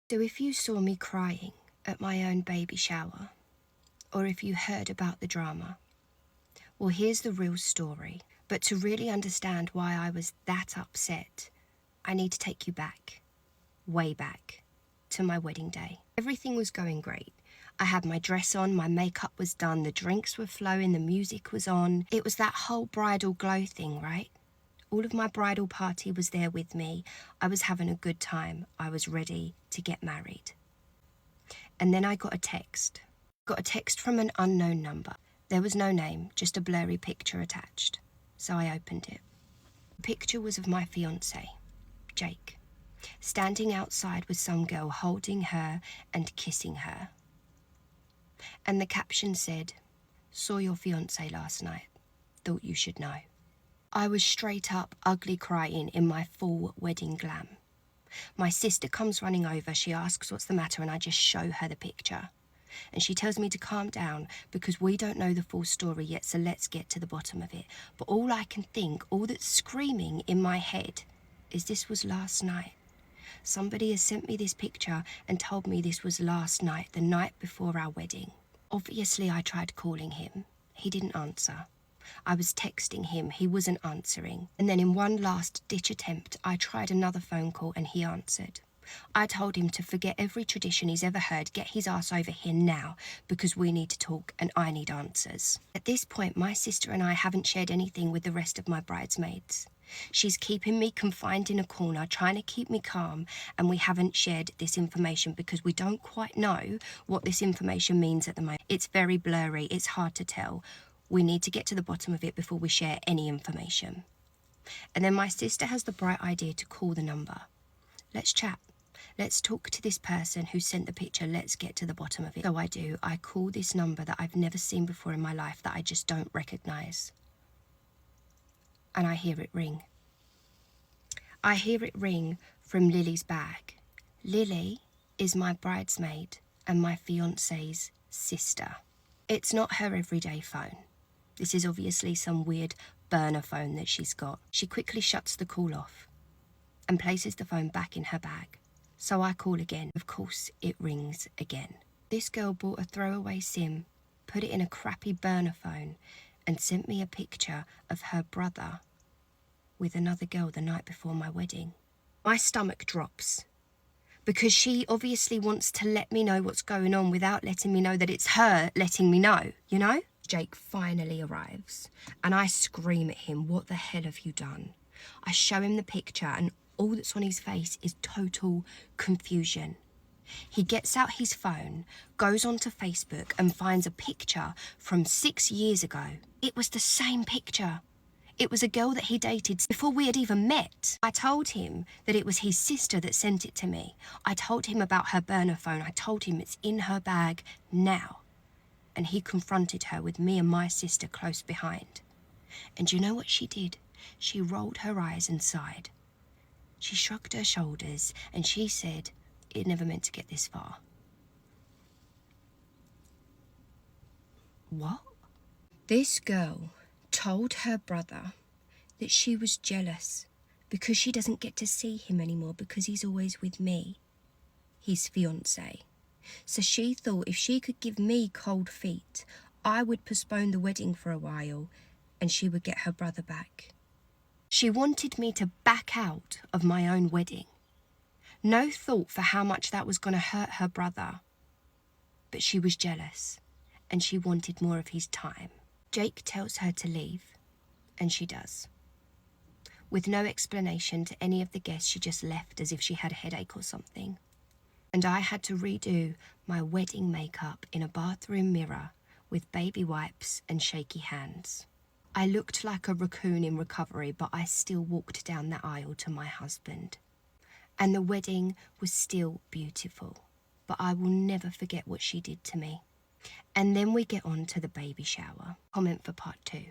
So if you saw me crying at my own baby shower, or if you heard about the drama, well, here's the real story. But to really understand why I was that upset, I need to take you back, way back, to my wedding day. Everything was going great. I had my dress on, my makeup was done, the drinks were flowing, the music was on. It was that whole bridal glow thing, right? All of my bridal party was there with me. I was having a good time. I was ready to get married. And then I got a text. Got a text from an unknown number. There was no name, just a blurry picture attached. So I opened it. The picture was of my fiancé, Jake, standing outside with some girl holding her and kissing her. And the caption said, "Saw your fiancé last night. Thought you should know." I was straight up ugly crying in my full wedding glam. My sister comes running over, she asks what's the matter, and I just show her the picture. And she tells me to calm down because we don't know the full story yet, so let's get to the bottom of it. But all I can think, all that's screaming in my head, is this was last night. Somebody has sent me this picture and told me this was last night, the night before our wedding. Obviously, I tried calling him. He didn't answer. I was texting him, he wasn't answering. And then in one last ditch attempt, I tried another phone call and he answered. I told him to forget every tradition he's ever heard, get his ass over here now, because we need to talk and I need answers. At this point, my sister and I haven't shared anything with the rest of my bridesmaids. She's keeping me confined in a corner, trying to keep me calm, and we haven't shared this information because we don't quite know what this information means at the moment. It's very blurry, it's hard to tell. We need to get to the bottom of it before we share any information. And then my sister has the bright idea to call the number. Let's chat. Let's talk to this person who sent the picture. Let's get to the bottom of it. So I do. I call this number that I've never seen before in my life that I just don't recognise. And I hear it ring. I hear it ring from Lily's bag. Lily is my bridesmaid and my fiancé's sister. It's not her everyday phone. This is obviously some weird burner phone that she's got. She quickly shuts the call off and places the phone back in her bag. So I call again. Of course, it rings again. This girl bought a throwaway SIM, put it in a crappy burner phone, and sent me a picture of her brother with another girl the night before my wedding. My stomach drops because she obviously wants to let me know what's going on without letting me know that it's her letting me know, you know? Jake finally arrives and I scream at him, "What the hell have you done?" I show him the picture and all that's on his face is total confusion. He gets out his phone, goes onto Facebook and finds a picture from 6 years ago. It was the same picture. It was a girl that he dated before we had even met. I told him that it was his sister that sent it to me. I told him about her burner phone. I told him it's in her bag now. And he confronted her with me and my sister close behind. And you know what she did? She rolled her eyes and sighed. She shrugged her shoulders and she said, "It never meant to get this far." What? This girl told her brother that she was jealous because she doesn't get to see him anymore because he's always with me, his fiancé. So she thought if she could give me cold feet, I would postpone the wedding for a while and she would get her brother back. She wanted me to back out of my own wedding. No thought for how much that was going to hurt her brother. But she was jealous and she wanted more of his time. Jake tells her to leave and she does. With no explanation to any of the guests, she just left as if she had a headache or something. And I had to redo my wedding makeup in a bathroom mirror with baby wipes and shaky hands. I looked like a raccoon in recovery, but I still walked down the aisle to my husband. And the wedding was still beautiful, but I will never forget what she did to me. And then we get on to the baby shower. Comment for part 2.